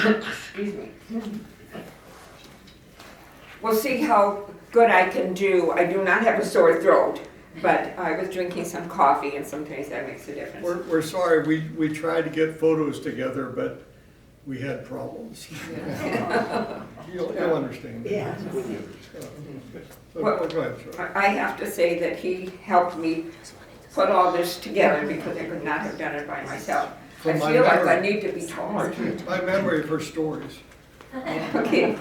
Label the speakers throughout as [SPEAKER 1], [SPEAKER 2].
[SPEAKER 1] Excuse me. We'll see how good I can do. I do not have a sore throat, but I was drinking some coffee and sometimes that makes a difference.
[SPEAKER 2] We're sorry, we tried to get photos together, but we had problems. You'll understand.
[SPEAKER 3] Yeah.
[SPEAKER 2] So,
[SPEAKER 1] Well,
[SPEAKER 2] go ahead, Shirley.
[SPEAKER 1] I have to say that he helped me put all this together because I could not have done it by myself. I
[SPEAKER 2] From my
[SPEAKER 1] feel like I
[SPEAKER 2] memory-
[SPEAKER 1] need to be taller.
[SPEAKER 2] My memory of her stories.
[SPEAKER 1] Okay.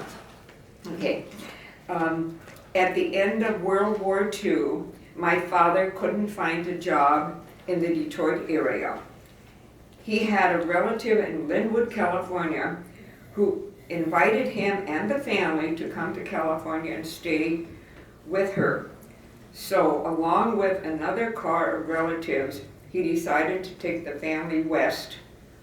[SPEAKER 1] Okay. At the end of World War II, my father couldn't find a job in the Detroit area. He had a relative in Linwood, California, who invited him and the family to come to California and stay with her. So, along with another car of relatives, he decided to take the family west,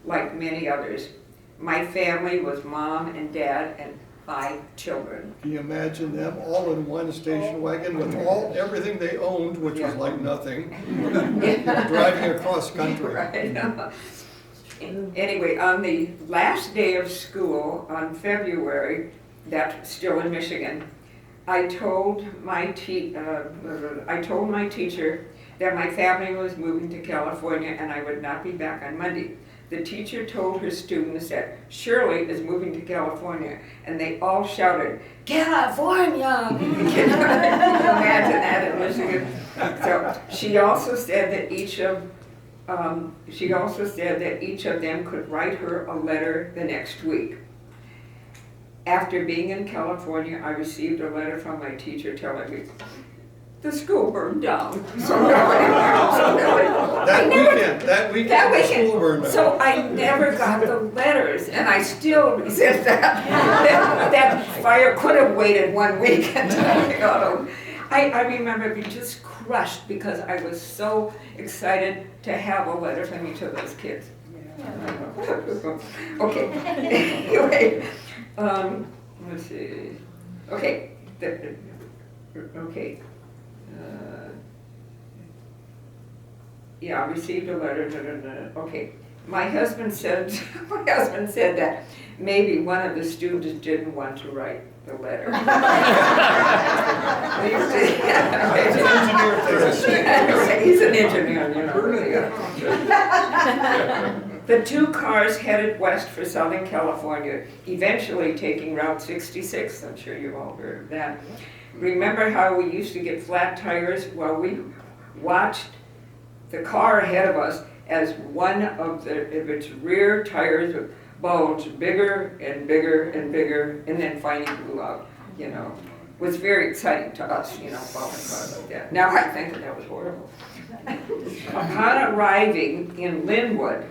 [SPEAKER 1] like many others. My family was mom and dad and 5 children.
[SPEAKER 2] Can you imagine them all in one station wagon with everything they owned, which was like nothing, driving across country?
[SPEAKER 1] Right. Anyway, on the last day of school on February, that's still in Michigan, I told my teacher that my family was moving to California and I would not be back on Monday. The teacher told her students that Shirley is moving to California, and they all shouted, "California!" Can you imagine that in Michigan? So she also said that each of them could write her a letter the next week. After being in California, I received a letter from my teacher telling me the school burned down.
[SPEAKER 2] That weekend, the school burned down.
[SPEAKER 1] So I never got the letters, and I still resent that. That fire could have waited 1 week until I got them. I remember being just crushed because I was so excited to have a letter from each of those kids. Okay, anyway, let's see. Okay, okay. Yeah, I received a letter. Okay, my husband said that maybe one of the students didn't want to write the letter. He's an engineer, you know. The 2 cars headed west for Southern California, eventually taking Route 66. I'm sure you've all heard of that. Remember how we used to get flat tires? Well, we watched the car ahead of us as one of its rear tires bulged bigger and bigger and bigger, and then finally blew out. You know, it was very exciting to us. You know, following cars like that. Now I think that was horrible. Upon arriving in Linwood,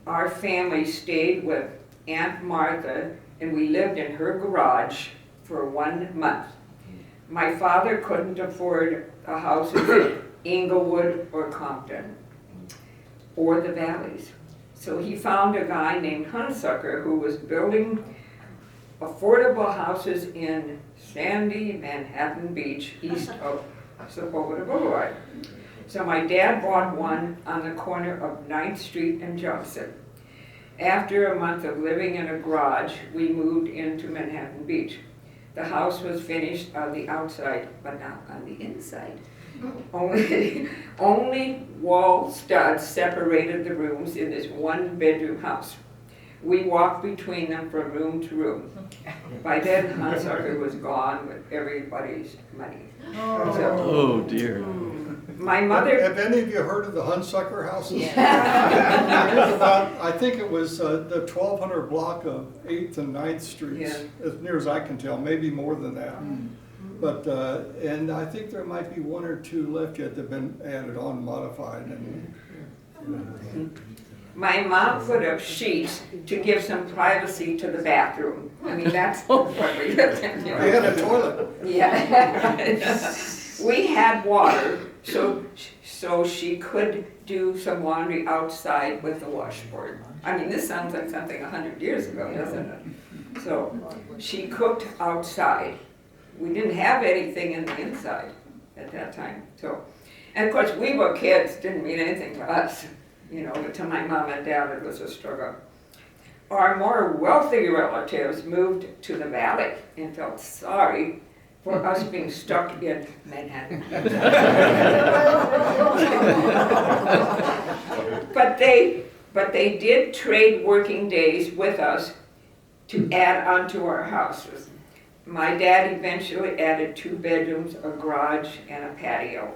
[SPEAKER 1] our family stayed with Aunt Martha, and we lived in her garage for 1 month. My father couldn't afford a house in Inglewood or Compton or the Valleys. So he found a guy named Hunsucker who was building affordable houses in sandy Manhattan Beach, east of Sepulveda Boulevard. So my dad bought one on the corner of 9th Street and Johnson. After a month of living in a garage, we moved into Manhattan Beach. The house was finished on the outside, but not on the inside. Only wall studs separated the rooms in this 1-bedroom house. We walked between them from room to room. By then, Hunsucker was gone with everybody's money.
[SPEAKER 4] Oh dear.
[SPEAKER 1] My mother.
[SPEAKER 2] Have any of you heard of the Hunsucker houses?
[SPEAKER 1] Yeah.
[SPEAKER 2] It was about, I think it was the 1200 block of 8th and 9th Streets,
[SPEAKER 1] Yeah.
[SPEAKER 2] as near as I can tell, maybe more than that. But, and I think there might be 1 or 2 left yet that have been added on, modified. And,
[SPEAKER 1] My mom put up sheets to give some privacy to the bathroom. I mean, that's what we lived in. You know.
[SPEAKER 2] they had a toilet.
[SPEAKER 1] Yeah. We had water, so she could do some laundry outside with the washboard. I mean, this sounds like something 100 years ago, doesn't it? So she cooked outside. We didn't have anything in the inside at that time. So, and of course, we were kids, didn't mean anything to us. You know, but to my mom and dad, it was a struggle. our more wealthy relatives moved to the valley and felt sorry for us being stuck in Manhattan. But they did trade working days with us to add onto our houses. My dad eventually added 2 bedrooms, a garage, and a patio.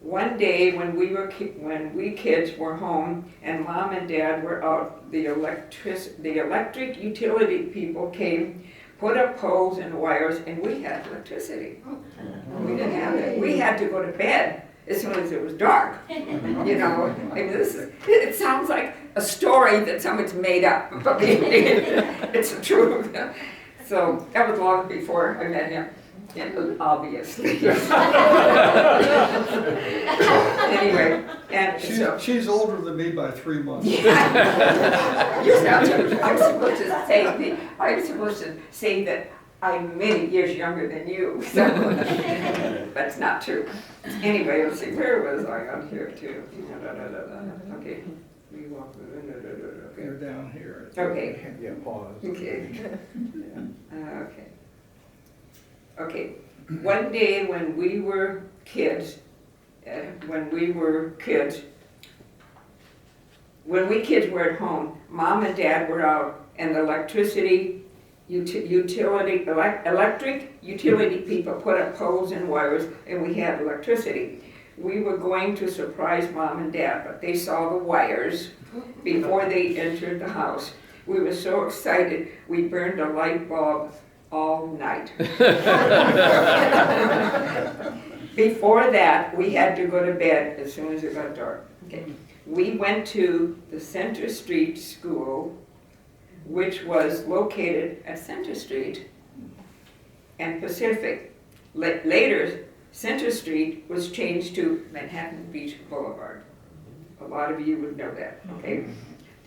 [SPEAKER 1] One day when we kids were home and Mom and Dad were out, the electric utility people came, put up poles and wires, and we had electricity. We didn't have it. We had to go to bed as soon as it was dark. You know, I mean, it sounds like a story that someone's made up, but it's the truth. So that was long before I met him. Yeah, obviously. Anyway, and so
[SPEAKER 2] She's older than me by 3 months.
[SPEAKER 1] I'm supposed to say that I'm many years younger than you. So that's not true. Anyway, let's see. Where was I on here too? Okay. We walk.
[SPEAKER 2] They're down here.
[SPEAKER 1] Okay.
[SPEAKER 3] Yeah, pause.
[SPEAKER 1] Okay. Okay. One day when we kids were at home, Mom and Dad were out, and the electric utility people put up poles and wires, and we had electricity. We were going to surprise Mom and Dad, but they saw the wires before they entered the house. We were so excited, we burned a light bulb all night. Before that, we had to go to bed as soon as it got dark. Okay. We went to the Center Street School, which was located at Center Street and Pacific. Later, Center Street was changed to Manhattan Beach Boulevard. A lot of you would know that, okay?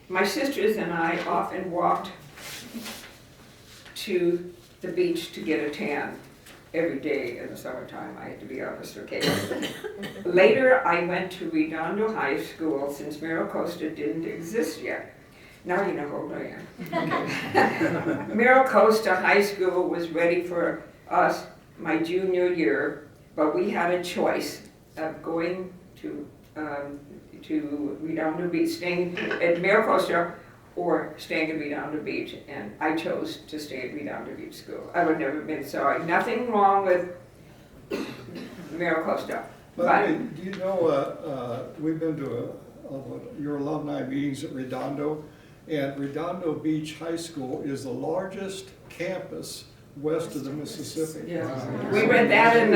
[SPEAKER 1] My sisters and I often walked to the beach to get a tan every day in the summertime. I had to be honest, okay? Later, I went to Redondo High School since Miracosta didn't exist yet. Now you know how old I am. Okay. Miracosta High School was ready for us my junior year, but we had a choice of going to Redondo Beach, staying at Miracosta, or staying at Redondo Beach, and I chose to stay at Redondo Beach School. I would never have been sorry. Nothing wrong with Miracosta.
[SPEAKER 2] But do you know, we've been to your alumni meetings at Redondo, and Redondo Beach High School is the largest campus west of the Mississippi.
[SPEAKER 1] Yeah. We read that in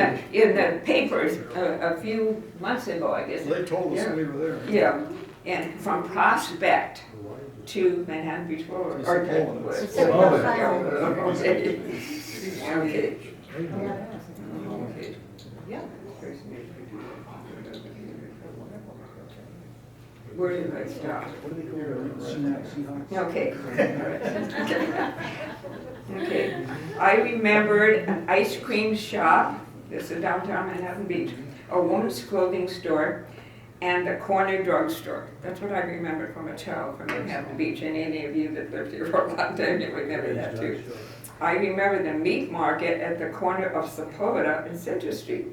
[SPEAKER 1] the papers a few months ago, I guess.
[SPEAKER 2] They told us when we were there.
[SPEAKER 1] Yeah, and from Prospect to Manhattan Beach Boulevard. Okay. Where did I stop? Okay. Okay. I remembered an ice cream shop, this is downtown Manhattan Beach, a woman's clothing store, and the corner drugstore. That's what I remember from a child from Manhattan Beach, and any of you that lived here for a long time, you remember that too. I remember the meat market at the corner of Sepulveda and Center Street.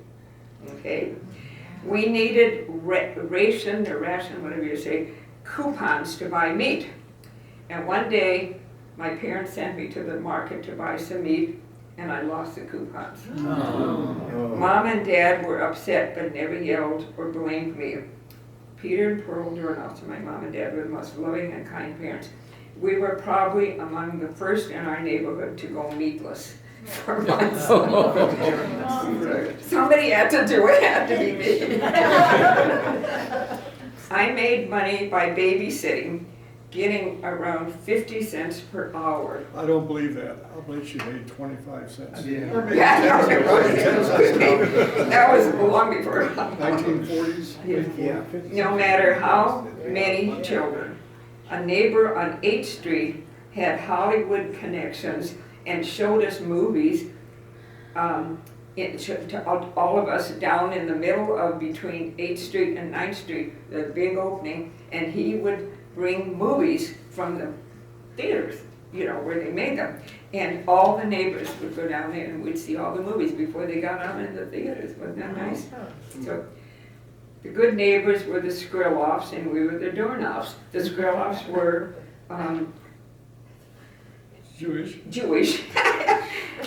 [SPEAKER 1] Okay. We needed ration, whatever you say, coupons to buy meat. And one day, my parents sent me to the market to buy some meat, and I lost the coupons. Oh. Mom and Dad were upset, but never yelled or blamed me. Peter and Pearl Durnoff, my mom and dad, were the most loving and kind parents. We were probably among the first in our neighborhood to go meatless for months. Somebody had to do it, had to be me. I made money by babysitting, getting around 50 cents per hour.
[SPEAKER 2] I don't believe that. I believe she made 25 cents.
[SPEAKER 1] Yeah, that was long before.
[SPEAKER 2] 1940s?
[SPEAKER 3] Yeah.
[SPEAKER 1] No matter how many children. A neighbor on 8th Street had Hollywood connections and showed us movies to all of us down in the middle of between 8th Street and 9th Street, the big opening, and he would bring movies from the theaters, you know, where they made them. And all the neighbors would go down there and we'd see all the movies before they got out in the theaters. Wasn't that nice? So the good neighbors were the Skriloffs and we were the Dornoffs. The Skriloffs were Jewish.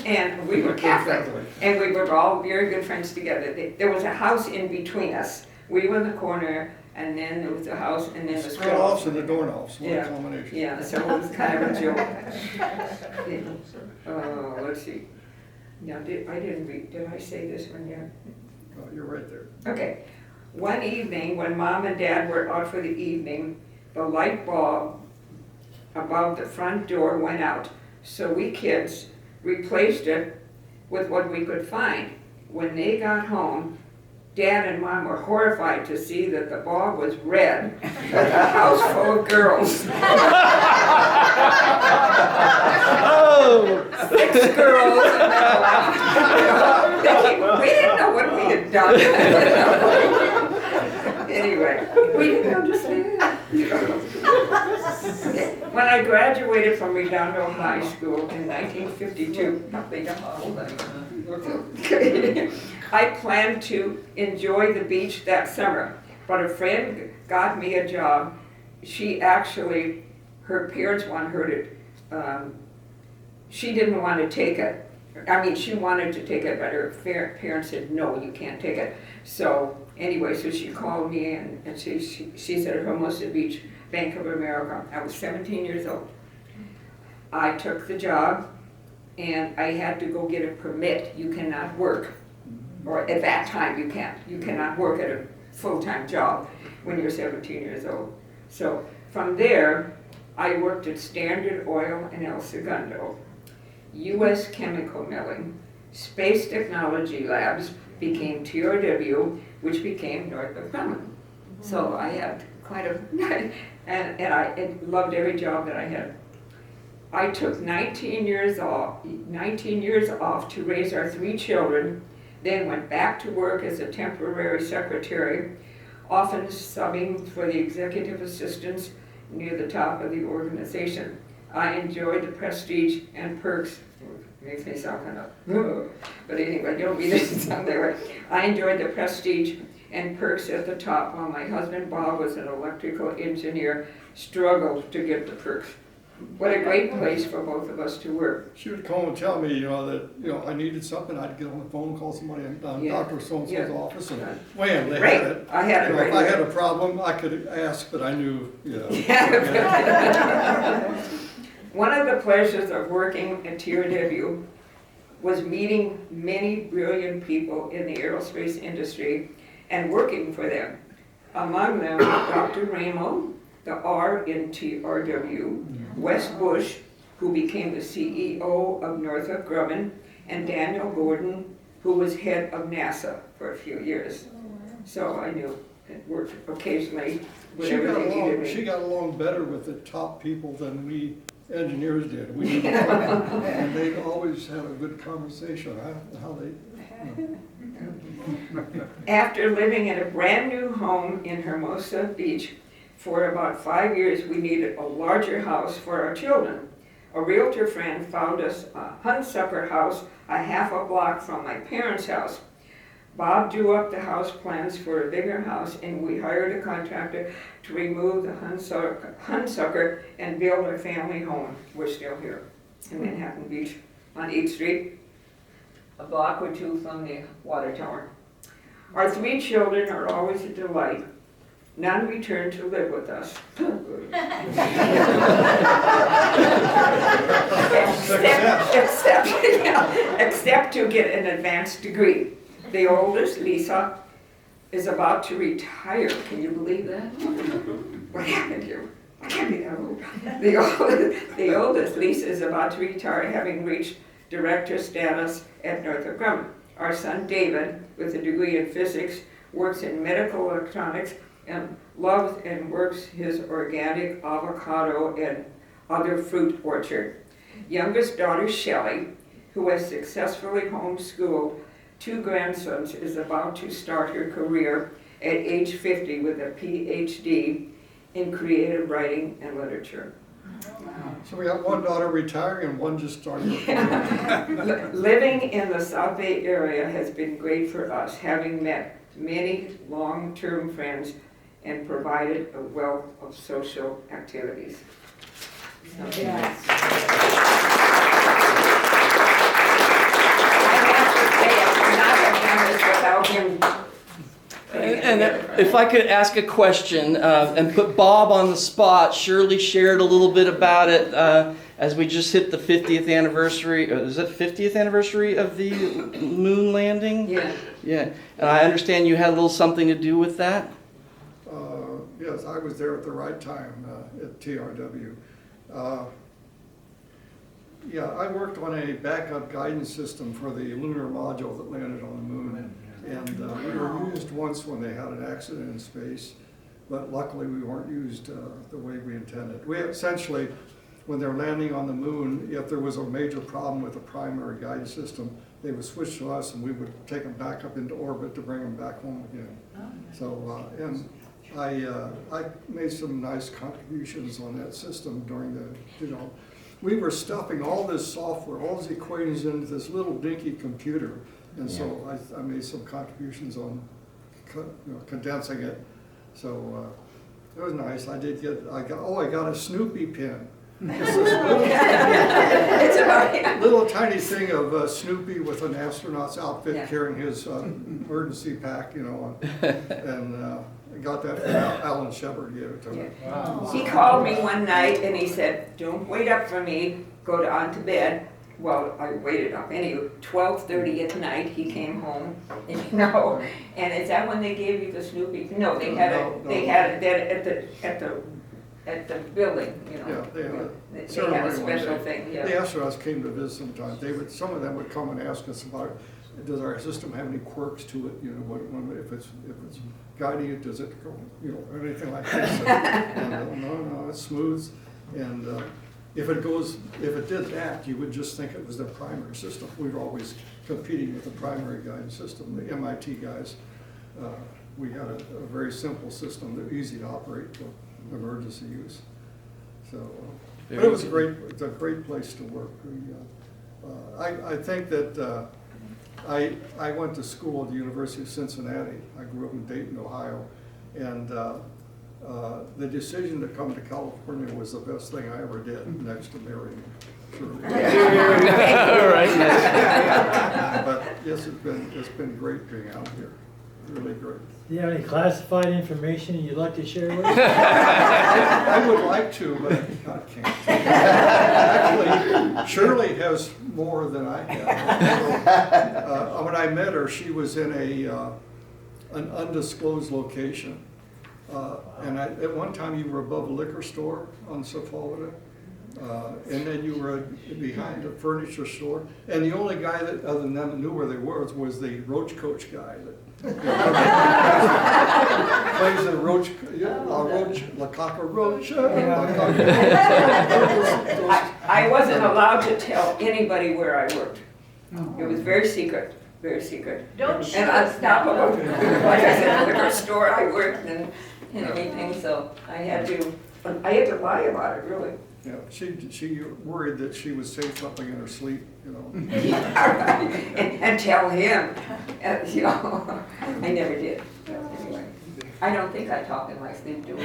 [SPEAKER 1] And we were Catholic. And we were all very good friends together. There was a house in between us. We were in the corner, and then there was a house, and then the
[SPEAKER 2] Skriloffs and the Dornoffs, what a
[SPEAKER 1] Yeah.
[SPEAKER 2] combination.
[SPEAKER 1] Yeah, so it was kind of a joke. Let's see. Now, did I say this one yet?
[SPEAKER 2] You're right there.
[SPEAKER 1] Okay. One evening, when Mom and Dad were out for the evening, the light bulb above the front door went out. So we kids replaced it with what we could find. When they got home, Dad and Mom were horrified to see that the bulb was red with a house full of girls.
[SPEAKER 4] Oh!
[SPEAKER 1] 6 girls and we didn't know what we had done. Anyway, we didn't understand. When I graduated from Redondo High School in 1952, I planned to enjoy the beach that summer, but a friend got me a job. Her parents wanted her to, she didn't want to take it. I mean, she wanted to take it, but her parents said, no, you can't take it. So anyway, so she called me and she said at Hermosa Beach, Bank of America. I was 17 years old. I took the job and I had to go get a permit. You cannot work, or at that time you can't. You cannot work at a full-time job when you're 17 years old. So from there, I worked at Standard Oil in El Segundo, U.S. Chemical Milling, Space Technology Labs became TRW, which became Northrop Grumman. So I had quite a, and I loved every job that I had. I took 19 years off to raise our 3 children, then went back to work as a temporary secretary, often subbing for the executive assistants near the top of the organization. I enjoyed the prestige and perks. Makes me sound kind of, but anyway, don't be this sound that way. I enjoyed the prestige and perks at the top, while my husband Bob was an electrical engineer, struggled to get the perks. What a great place for both of us to work.
[SPEAKER 2] She would call and tell me, that, I needed something, I'd get on the phone, call somebody in Dr. So-and-so's office, and wham, they had it.
[SPEAKER 1] I had it right
[SPEAKER 2] If I had a problem, I could ask, but I knew,
[SPEAKER 1] One of the pleasures of working at TRW was meeting many brilliant people in the aerospace industry and working for them. Among them, Dr. Ramo, the R in TRW, Wes Bush, who became the CEO of Northrop Grumman, and Daniel Gordon, who was head of NASA for a few years. So I knew it worked occasionally with everything he did.
[SPEAKER 2] She got along better with the top people than we engineers did. And they always had a good conversation. How they.
[SPEAKER 1] After living in a brand new home in Hermosa Beach for about 5 years, we needed a larger house for our children. A realtor friend found us a Hunsucker house a half a block from my parents' house. Bob drew up the house plans for a bigger house, and we hired a contractor to remove the Hunsucker and build our family home. We're still here in Manhattan Beach on 8th Street, a block or 2 from the water tower. Our 3 children are always a delight. None returned to live with us. except to get an advanced degree. The oldest, Lisa, is about to retire. Can you believe that? What happened here? I can't be that old. The oldest, Lisa, is about to retire, having reached director status at Northrop Grumman. Our son, David, with a degree in physics, works in medical electronics and loves and works his organic avocado and other fruit orchard. Youngest daughter, Shirley, who has successfully homeschooled 2 grandsons, is about to start her career at age 50 with a PhD in creative writing and literature.
[SPEAKER 2] So we got one daughter retiring and one just starting.
[SPEAKER 1] Living in the South Bay area has been great for us, having met many long-term friends and provided a wealth of social activities. So,
[SPEAKER 3] Yes.
[SPEAKER 1] I have to say, I could not have done this without him.
[SPEAKER 4] And if I could ask a question and put Bob on the spot, Shirley shared a little bit about it as we just hit the 50th anniversary. Is that 50th anniversary of the moon landing?
[SPEAKER 1] Yeah.
[SPEAKER 4] Yeah. And I understand you had a little something to do with that?
[SPEAKER 2] Yes, I was there at the right time at TRW. Yeah, I worked on a backup guidance system for the lunar module that landed on the moon. And we were used once when they had an accident in space, but luckily we weren't used the way we intended. We essentially, when they're landing on the moon, if there was a major problem with the primary guidance system, they would switch to us and we would take them back up into orbit to bring them back home again. So, and I made some nice contributions on that system during the, we were stuffing all this software, all these equations into this little dinky computer. And so I made some contributions on condensing it. So it was nice. I got a Snoopy pin. It's this little tiny thing of Snoopy with an astronaut's outfit carrying his emergency pack, and I got that from Alan Shepard gave it to me.
[SPEAKER 1] Wow. He called me one night and he said, "Don't wait up for me, go on to bed." Well, I waited up anyway. 12:30 at night, he came home, and is that when they gave you the Snoopy? No, they had it at the building,
[SPEAKER 2] Yeah, they had
[SPEAKER 1] They had a special thing,
[SPEAKER 2] The astronauts came to visit sometimes. Some of them would come and ask us about, does our system have any quirks to it? If it's guiding it, does it go, anything like this? No, it's smooth. And if it did that, you would just think it was the primary system. We were always competing with the primary guidance system. The MIT guys, we had a very simple system that was easy to operate for emergency use. So, but it was it's a great place to work. I think that I went to school at the University of Cincinnati. I grew up in Dayton, Ohio, and the decision to come to California was the best thing I ever did, next to marrying Shirley. But yes, it's been great being out here. Really great.
[SPEAKER 5] Do you have any classified information you'd like to share with us?
[SPEAKER 2] I would like to, but I can't. Actually, Shirley has more than I have. So, when I met her, she was in an undisclosed location. And at one time you were above a liquor store on Sepulveda, and then you were behind a furniture store, and the only guy that other than them that knew where they were was the Roach Coach guy that plays the Roach, La Caca Roach.
[SPEAKER 1] I wasn't allowed to tell anybody where I worked. It was very secret. Very secret.
[SPEAKER 3] Don't shoot
[SPEAKER 1] and unstoppable. Like I said, the liquor store I worked and everything, so I had to lie about it, really.
[SPEAKER 2] Yeah, she worried that she would say something in her sleep,
[SPEAKER 1] and tell him, I never did. Anyway, I don't think I talk in my sleep, do I?